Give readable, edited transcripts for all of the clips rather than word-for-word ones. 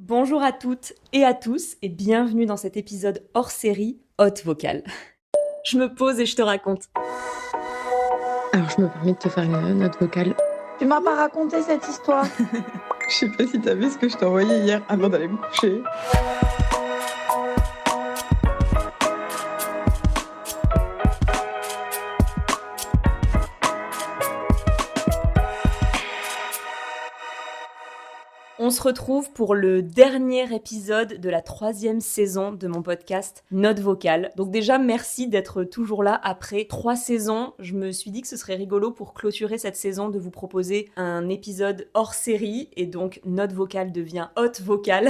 Bonjour à toutes et à tous et bienvenue dans cet épisode hors série Hot Vocal. Je me pose et je te raconte. Alors, je me permets de te faire une note vocale. Tu m'as pas raconté cette histoire. Je sais pas si t'as vu ce que je t'ai envoyé hier avant d'aller me coucher. On se retrouve pour le dernier épisode de la 3e saison de mon podcast Note Vocale. Donc déjà, merci d'être toujours là après 3 saisons. Je me suis dit que ce serait rigolo pour clôturer cette saison de vous proposer un épisode hors série. Et donc, Note Vocale devient Hot Vocal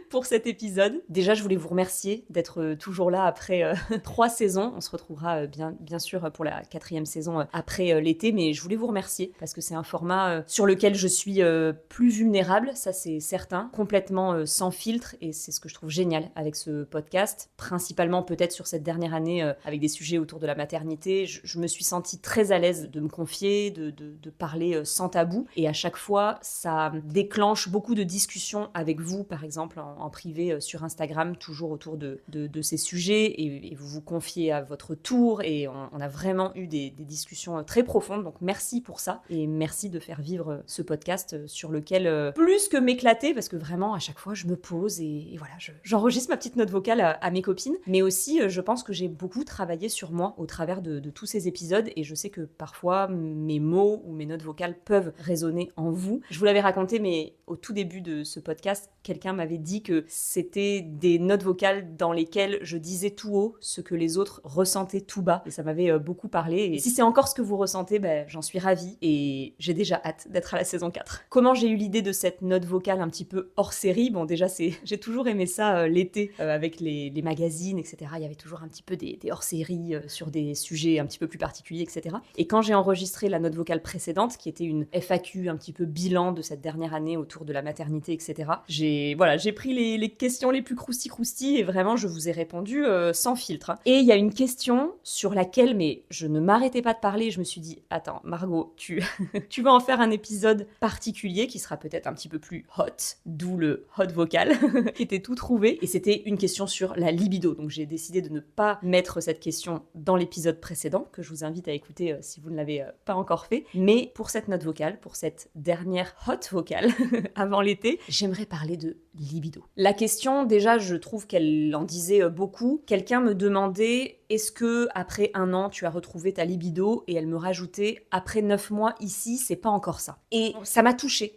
pour cet épisode. Déjà, je voulais vous remercier d'être toujours là après 3 saisons. On se retrouvera bien sûr pour la 4e saison après l'été. Mais je voulais vous remercier parce que c'est un format sur lequel je suis plus vulnérable. Ça c'est certain, complètement sans filtre, et c'est ce que je trouve génial avec ce podcast, principalement peut-être sur cette dernière année avec des sujets autour de la maternité. Je me suis sentie très à l'aise de me confier, de parler sans tabou, et à chaque fois ça déclenche beaucoup de discussions avec vous, par exemple en privé sur Instagram, toujours autour de ces sujets, et vous vous confiez à votre tour, et on a vraiment eu des discussions très profondes, donc merci pour ça, et merci de faire vivre ce podcast sur lequel plus que m'éclater, parce que vraiment à chaque fois je me pose et voilà, j'enregistre ma petite note vocale à mes copines, mais aussi je pense que j'ai beaucoup travaillé sur moi au travers de tous ces épisodes, et je sais que parfois mes mots ou mes notes vocales peuvent résonner en vous. Je vous l'avais raconté, mais au tout début de ce podcast, quelqu'un m'avait dit que c'était des notes vocales dans lesquelles je disais tout haut ce que les autres ressentaient tout bas, et ça m'avait beaucoup parlé, et si c'est encore ce que vous ressentez, j'en suis ravie, et j'ai déjà hâte d'être à la saison 4. Comment j'ai eu l'idée de cette note vocale un petit peu hors série? Bon, déjà, j'ai toujours aimé ça l'été avec les magazines, etc. Il y avait toujours un petit peu des hors-séries sur des sujets un petit peu plus particuliers, etc. Et quand j'ai enregistré la note vocale précédente, qui était une FAQ un petit peu bilan de cette dernière année autour de la maternité, etc., j'ai pris les questions les plus crousti et vraiment, je vous ai répondu sans filtre. Et il y a une question sur laquelle, mais je ne m'arrêtais pas de parler, je me suis dit, attends, Margot, tu vas en faire un épisode particulier qui sera peut-être un petit peu plus hot, d'où le hot vocal, qui était tout trouvé, et c'était une question sur la libido. Donc j'ai décidé de ne pas mettre cette question dans l'épisode précédent, que je vous invite à écouter si vous ne l'avez pas encore fait, mais pour cette note vocale, pour cette dernière hot vocale avant l'été, j'aimerais parler de libido. La question, déjà, je trouve qu'elle en disait beaucoup. Quelqu'un me demandait, est-ce que après 1 an, tu as retrouvé ta libido? Et elle me rajoutait, après 9 mois ici, c'est pas encore ça. Et ça m'a touchée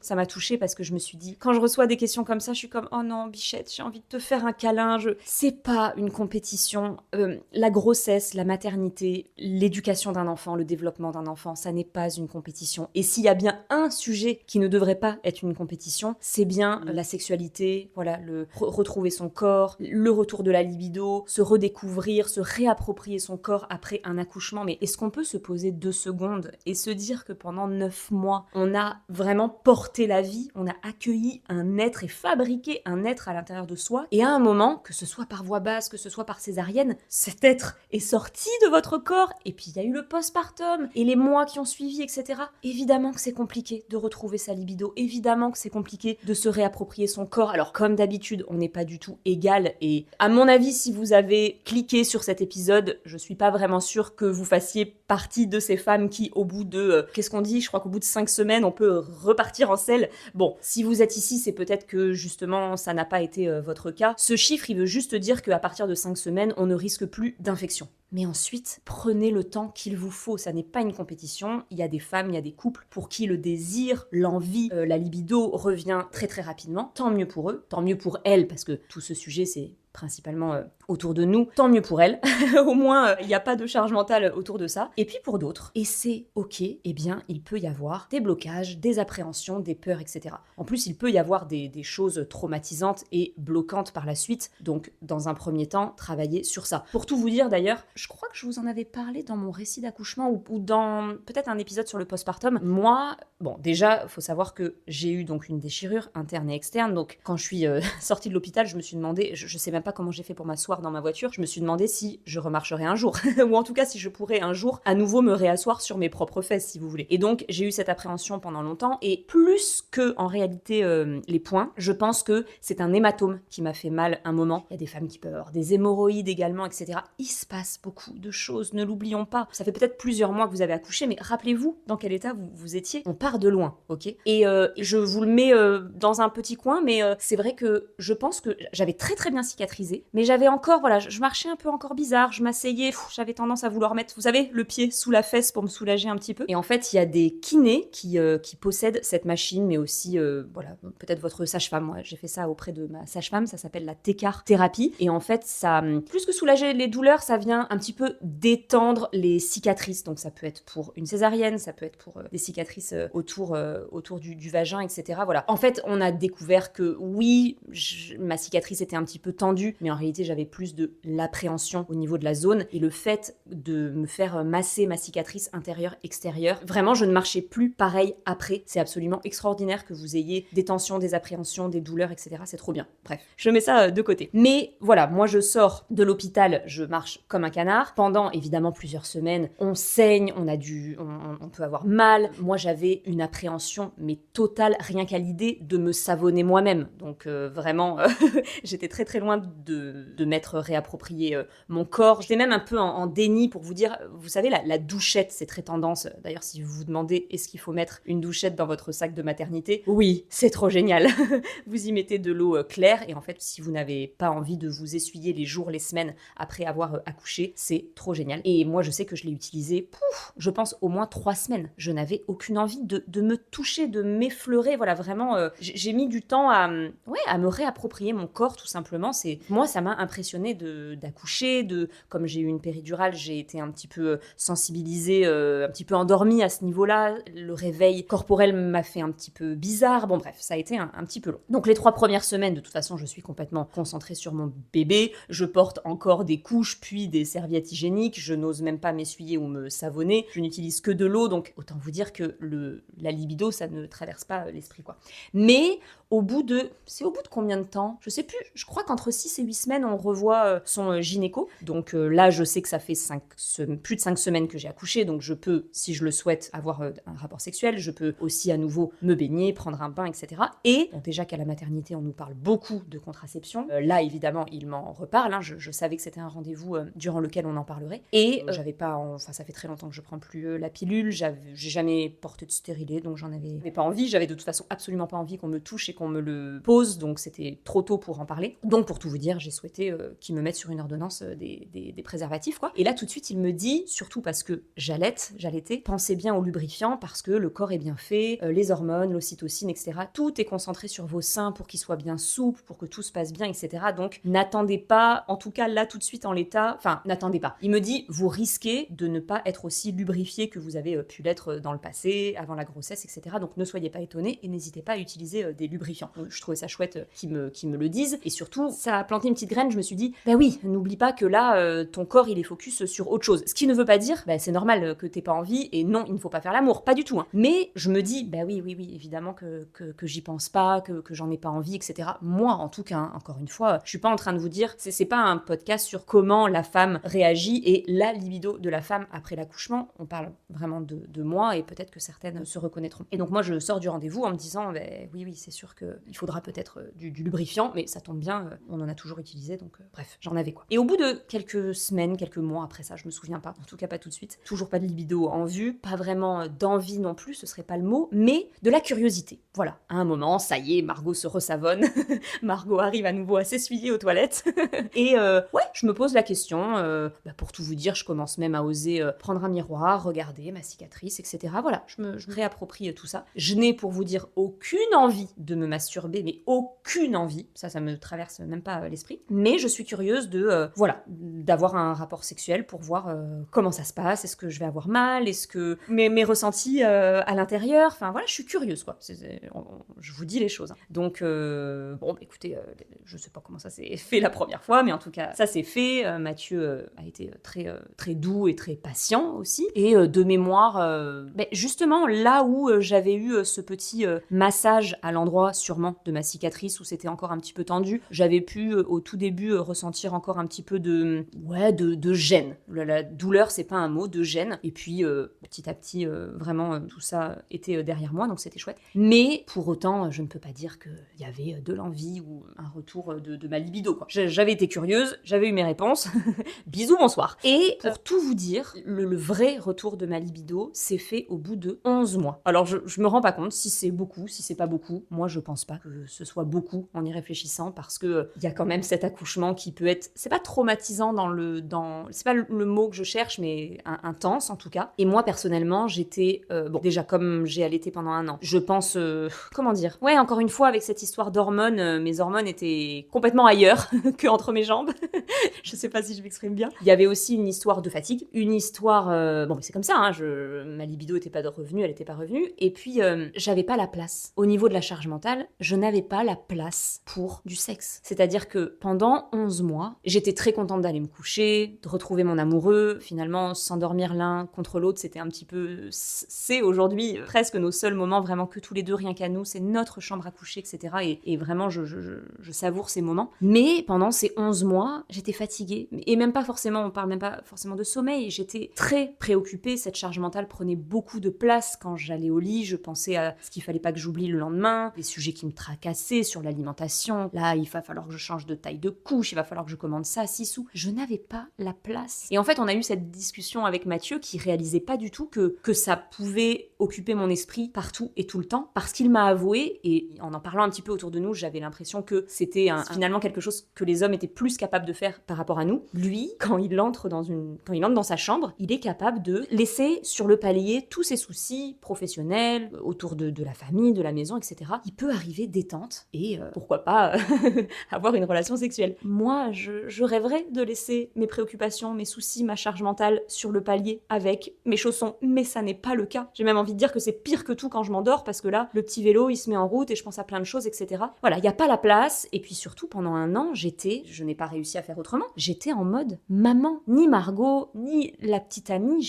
parce que je me suis dit, quand je reçois des questions comme ça, je suis comme, oh non, bichette, j'ai envie de te faire un câlin. C'est pas une compétition. La grossesse, la maternité, l'éducation d'un enfant, le développement d'un enfant, ça n'est pas une compétition. Et s'il y a bien un sujet qui ne devrait pas être une compétition, c'est bien la sexualité, voilà, retrouver son corps, le retour de la libido, se redécouvrir, se réapproprier son corps après un accouchement. Mais est-ce qu'on peut se poser 2 secondes et se dire que pendant 9 mois, on a vraiment porté la vie, on a accueilli un être et fabriqué un être à l'intérieur de soi, et à un moment, que ce soit par voie basse, que ce soit par césarienne, cet être est sorti de votre corps, et puis il y a eu le postpartum, et les mois qui ont suivi, etc. Évidemment que c'est compliqué de retrouver sa libido, évidemment que c'est compliqué de se réapproprier son corps. Alors comme d'habitude, on n'est pas du tout égal, et à mon avis, si vous avez cliqué sur cet épisode, je suis pas vraiment sûre que vous fassiez partie de ces femmes qui, au bout de, qu'est-ce qu'on dit, je crois qu'au bout de 5 semaines, on peut repartir en selle. Bon, si vous êtes ici, c'est peut-être que justement ça n'a pas été votre cas. Ce chiffre, il veut juste dire qu'à partir de 5 semaines, on ne risque plus d'infection. Mais ensuite, prenez le temps qu'il vous faut. Ça n'est pas une compétition. Il y a des femmes, il y a des couples pour qui le désir, l'envie, la libido revient très très rapidement. Tant mieux pour eux, tant mieux pour elles, parce que tout ce sujet, c'est principalement autour de nous, tant mieux pour elles. Au moins, il n'y a pas de charge mentale autour de ça. Et puis pour d'autres, et c'est ok, eh bien, il peut y avoir des blocages, des appréhensions, des peurs, etc. En plus, il peut y avoir des choses traumatisantes et bloquantes par la suite. Donc, dans un premier temps, travailler sur ça. Pour tout vous dire d'ailleurs, je crois que je vous en avais parlé dans mon récit d'accouchement ou dans peut-être un épisode sur le postpartum. Moi, bon, déjà, il faut savoir que j'ai eu donc une déchirure interne et externe. Donc, quand je suis sortie de l'hôpital, je me suis demandé, je sais même même pas comment j'ai fait pour m'asseoir dans ma voiture. Je me suis demandé si je remarcherais un jour, ou en tout cas si je pourrais un jour à nouveau me réasseoir sur mes propres fesses, si vous voulez. Et donc j'ai eu cette appréhension pendant longtemps, et plus que en réalité les points, je pense que c'est un hématome qui m'a fait mal un moment. Il y a des femmes qui peuvent avoir des hémorroïdes également, etc. Il se passe beaucoup de choses, ne l'oublions pas. Ça fait peut-être plusieurs mois que vous avez accouché, mais rappelez-vous dans quel état vous étiez. On part de loin, ok? Et je vous le mets dans un petit coin, mais c'est vrai que je pense que j'avais très très bien cicatrisé, mais j'avais encore, voilà, je marchais un peu encore bizarre, je m'asseyais, j'avais tendance à vouloir mettre, vous savez, le pied sous la fesse pour me soulager un petit peu. Et en fait, il y a des kinés qui possèdent cette machine, mais aussi, voilà, peut-être votre sage-femme. Moi, j'ai fait ça auprès de ma sage-femme, ça s'appelle la Técart thérapie. Et en fait, ça, plus que soulager les douleurs, ça vient un petit peu détendre les cicatrices. Donc ça peut être pour une césarienne, ça peut être pour des cicatrices autour du vagin, etc. Voilà. En fait, on a découvert que oui, ma cicatrice était un petit peu tendue, mais en réalité, j'avais plus de l'appréhension au niveau de la zone. Et le fait de me faire masser ma cicatrice intérieure-extérieure, vraiment, je ne marchais plus pareil après. C'est absolument extraordinaire que vous ayez des tensions, des appréhensions, des douleurs, etc. C'est trop bien. Bref, je mets ça de côté. Mais voilà, moi, je sors de l'hôpital, je marche comme un canard. Pendant, évidemment, plusieurs semaines, on saigne, on peut avoir mal. Moi, j'avais une appréhension, mais totale, rien qu'à l'idée de me savonner moi-même. Donc, vraiment, j'étais très très loin de m'être réapproprié mon corps. J'étais même un peu en déni pour vous dire, vous savez, la douchette, c'est très tendance. D'ailleurs, si vous vous demandez est-ce qu'il faut mettre une douchette dans votre sac de maternité, oui, c'est trop génial. Vous y mettez de l'eau claire, et en fait, si vous n'avez pas envie de vous essuyer les jours, les semaines après avoir accouché, c'est trop génial. Et moi, je sais que je l'ai utilisé, je pense au moins 3 semaines. Je n'avais aucune envie de me toucher, de m'effleurer. Voilà, vraiment, j'ai mis du temps à me réapproprier mon corps, tout simplement. Moi, ça m'a impressionné d'accoucher, comme j'ai eu une péridurale, j'ai été un petit peu sensibilisée, un petit peu endormie à ce niveau-là. Le réveil corporel m'a fait un petit peu bizarre. Bon, bref, ça a été un petit peu long. Donc, les 3 premières semaines, de toute façon, je suis complètement concentrée sur mon bébé. Je porte encore des couches, puis des serviettes hygiéniques. Je n'ose même pas m'essuyer ou me savonner. Je n'utilise que de l'eau. Donc, autant vous dire que la libido, ça ne traverse pas l'esprit, quoi. Mais c'est au bout de combien de temps? Je sais plus, je crois qu'entre 6 et 8 semaines, on revoit son gynéco. Donc là, je sais que ça fait plus de 5 semaines que j'ai accouché, donc je peux, si je le souhaite, avoir un rapport sexuel. Je peux aussi à nouveau me baigner, prendre un bain, etc. Et bon, déjà qu'à la maternité, on nous parle beaucoup de contraception. Là, évidemment, il m'en reparle. Je savais que c'était un rendez-vous durant lequel on en parlerait. Et j'avais pas, ça fait très longtemps que je prends plus la pilule. J'ai jamais porté de stérilet, donc j'en avais pas envie. J'avais de toute façon absolument pas envie qu'on me touche et qu'on me le pose, donc c'était trop tôt pour en parler. Donc pour tout vous dire, j'ai souhaité qu'ils me mettent sur une ordonnance des préservatifs, quoi. Et là tout de suite il me dit, surtout parce que j'allaitais, pensez bien au lubrifiant parce que le corps est bien fait, les hormones, l'ocytocine, etc. Tout est concentré sur vos seins pour qu'ils soient bien souples, pour que tout se passe bien, etc. Donc n'attendez pas, en tout cas là tout de suite en l'état, n'attendez pas. Il me dit, vous risquez de ne pas être aussi lubrifié que vous avez pu l'être dans le passé, avant la grossesse, etc. Donc ne soyez pas étonnés et n'hésitez pas à utiliser des lubrifiants. Donc, je trouvais ça chouette qu'ils me le disent. Et surtout, ça a planté une petite graine. Je me suis dit, bah oui, n'oublie pas que là, ton corps, il est focus sur autre chose. Ce qui ne veut pas dire, bah c'est normal que t'aies pas envie, et non, il ne faut pas faire l'amour. Pas du tout, hein. Mais je me dis, bah oui, évidemment que j'y pense pas, que j'en ai pas envie, etc. Moi, en tout cas, hein, encore une fois, je suis pas en train de vous dire, c'est pas un podcast sur comment la femme réagit et la libido de la femme après l'accouchement. On parle vraiment de moi, et peut-être que certaines se reconnaîtront. Et donc moi, je sors du rendez-vous en me disant, bah oui, c'est sûr qu'il faudra peut-être du lubrifiant, mais ça tombe bien, on en a toujours utilisé, donc bref, j'en avais, quoi. Et au bout de quelques semaines, quelques mois après ça, je me souviens pas, en tout cas pas tout de suite, toujours pas de libido en vue, pas vraiment d'envie non plus, ce serait pas le mot, mais de la curiosité. Voilà, à un moment, ça y est, Margot se resavonne, Margot arrive à nouveau à s'essuyer aux toilettes, et je me pose la question, pour tout vous dire, je commence même à oser prendre un miroir, regarder ma cicatrice, etc. Voilà, je me réapproprie tout ça. Je n'ai, pour vous dire, aucune envie de me masturber, mais aucune envie, ça me traverse même pas l'esprit, mais je suis curieuse d'avoir un rapport sexuel pour voir comment ça se passe, est-ce que je vais avoir mal, est-ce que mes ressentis à l'intérieur, je suis curieuse, quoi. Je vous dis les choses, hein. Donc écoutez, je sais pas comment ça s'est fait la première fois, mais en tout cas ça s'est fait. Mathieu a été très très doux et très patient aussi, et de mémoire, justement là où j'avais eu ce petit massage à l'endroit sûrement de ma cicatrice où c'était encore un petit peu tendu, j'avais pu au tout début ressentir encore un petit peu de gêne. La douleur, c'est pas un mot, de gêne. Et puis petit à petit, vraiment tout ça était derrière moi, donc c'était chouette. Mais pour autant, je ne peux pas dire qu'il y avait de l'envie ou un retour de ma libido, quoi. J'avais été curieuse, j'avais eu mes réponses. Bisous, bonsoir. Et pour tout vous dire, le vrai retour de ma libido s'est fait au bout de 11 mois. Alors je me rends pas compte si c'est beaucoup, si c'est pas beaucoup. Moi, je pense pas que ce soit beaucoup en y réfléchissant, parce que il y a quand même cet accouchement qui peut être, c'est pas traumatisant c'est pas le mot que je cherche, mais intense en tout cas. Et moi personnellement, j'étais déjà, comme j'ai allaité pendant un an, je pense comment dire, ouais, encore une fois, avec cette histoire d'hormones, mes hormones étaient complètement ailleurs que entre mes jambes. Je sais pas si je m'exprime bien. Il y avait aussi une histoire de fatigue, une histoire c'est comme ça, hein, ma libido était pas revenue, elle était pas revenue, et puis j'avais pas la place au niveau de la charge mentale, je n'avais pas la place pour du sexe. C'est-à-dire que pendant 11 mois, j'étais très contente d'aller me coucher, de retrouver mon amoureux. Finalement, s'endormir l'un contre l'autre, c'était un petit peu... C'est aujourd'hui presque nos seuls moments, vraiment que tous les deux, rien qu'à nous, c'est notre chambre à coucher, etc. Et vraiment, je savoure ces moments. Mais pendant ces 11 mois, j'étais fatiguée. Et même pas forcément, on parle même pas forcément de sommeil, j'étais très préoccupée, cette charge mentale prenait beaucoup de place. Quand j'allais au lit, je pensais à ce qu'il fallait pas que j'oublie le lendemain, des sujets qui me tracassaient sur l'alimentation. Là, il va falloir que je change de taille de couche, il va falloir que je commande ça à 6 sous. Je n'avais pas la place. Et en fait, on a eu cette discussion avec Mathieu qui réalisait pas du tout que ça pouvait occuper mon esprit partout et tout le temps, parce qu'il m'a avoué, et en parlant un petit peu autour de nous, j'avais l'impression que c'était finalement quelque chose que les hommes étaient plus capables de faire par rapport à nous. Lui, quand il entre dans sa chambre, il est capable de laisser sur le palier tous ses soucis professionnels, autour de la famille, de la maison, etc. Il peut arriver détente et pourquoi pas avoir une relation sexuelle. Moi, je rêverais de laisser mes préoccupations, mes soucis, ma charge mentale sur le palier avec mes chaussons, mais ça n'est pas le cas. J'ai même envie de dire que c'est pire que tout quand je m'endors, parce que là, le petit vélo, il se met en route et je pense à plein de choses, etc. Voilà, il n'y a pas la place. Et puis surtout, pendant un an, je n'ai pas réussi à faire autrement, j'étais en mode maman. Ni Margot, ni la petite amie,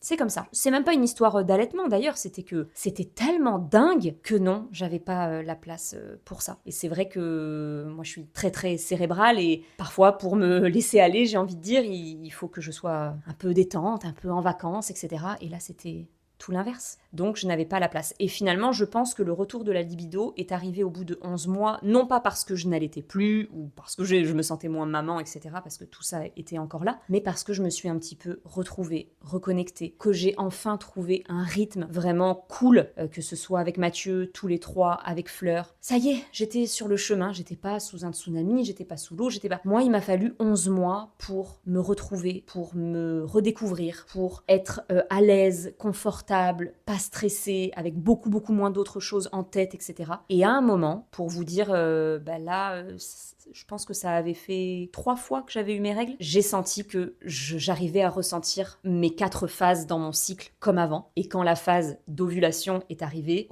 c'est comme ça. C'est même pas une histoire d'allaitement d'ailleurs, c'était tellement dingue que non, j'avais pas la place pour ça. Et c'est vrai que moi je suis très très cérébrale, et parfois pour me laisser aller, j'ai envie de dire, il faut que je sois un peu détente, un peu en vacances, etc. Et là c'était tout l'inverse. Donc je n'avais pas la place. Et finalement, je pense que le retour de la libido est arrivé au bout de 11 mois, non pas parce que je n'allaitais plus, ou parce que je me sentais moins maman, etc., parce que tout ça était encore là, mais parce que je me suis un petit peu retrouvée, reconnectée, que j'ai enfin trouvé un rythme vraiment cool, que ce soit avec Mathieu, tous les trois, avec Fleur. Ça y est, j'étais sur le chemin, j'étais pas sous un tsunami, j'étais pas sous l'eau, Moi, il m'a fallu 11 mois pour me retrouver, pour me redécouvrir, pour être à l'aise, confortable, pas stressée, avec beaucoup beaucoup moins d'autres choses en tête, etc. Et à un moment, pour vous dire, je pense que ça avait fait 3 fois que j'avais eu mes règles, j'ai senti que j'arrivais à ressentir mes 4 phases dans mon cycle comme avant. Et quand la phase d'ovulation est arrivée,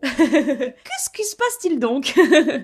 qu'est-ce qui se passe-t-il donc?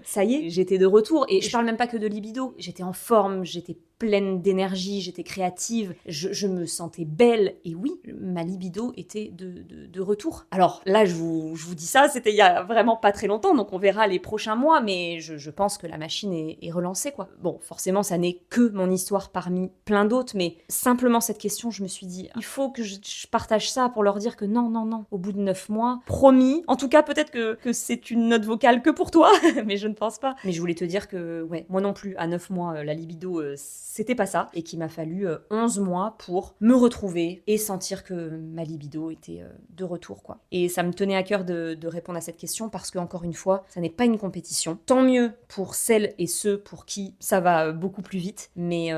Ça y est, j'étais de retour, et je parle même pas que de libido, j'étais en forme, j'étais pleine d'énergie, j'étais créative, je me sentais belle, et oui, ma libido était de retour. Alors là, je vous dis ça, c'était il y a vraiment pas très longtemps, donc on verra les prochains mois, mais je pense que la machine est relancée, quoi. Bon, forcément, ça n'est que mon histoire parmi plein d'autres, mais simplement cette question, je me suis dit, il faut que je partage ça pour leur dire que non, au bout de 9 mois, promis, en tout cas, peut-être que c'est une note vocale que pour toi, mais je ne pense pas. Mais je voulais te dire que, ouais, moi non plus, à 9 mois, la libido, c'était pas ça, et qu'il m'a fallu 11 mois pour me retrouver et sentir que ma libido était de retour, quoi. Et ça me tenait à cœur de répondre à cette question, parce que, encore une fois, ça n'est pas une compétition. Tant mieux pour celles et ceux pour qui ça va beaucoup plus vite, mais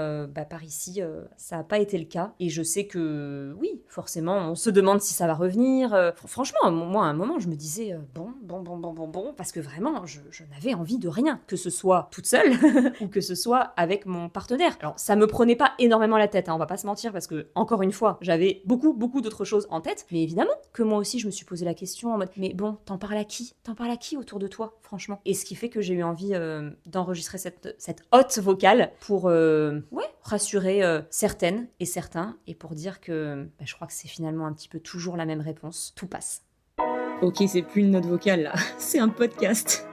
par ici, ça n'a pas été le cas, et je sais que, oui, forcément, on se demande si ça va revenir. Franchement, moi, à un moment, je me disais, bon, parce que vraiment, je n'avais envie de rien, que ce soit toute seule, ou que ce soit avec mon partenaire. Alors, ça me prenait pas énormément la tête, hein, on va pas se mentir, parce que, encore une fois, j'avais beaucoup d'autres choses en tête, mais évidemment que moi aussi, je me suis posé la question en mode, mais bon, t'en parles à qui autour de toi, franchement? Et ce qui fait que j'ai eu envie d'enregistrer cette hotte vocale pour, rassurer certaines et certains, et pour dire que je crois que c'est finalement un petit peu toujours la même réponse, tout passe. Ok, c'est plus une note vocale là, c'est un podcast.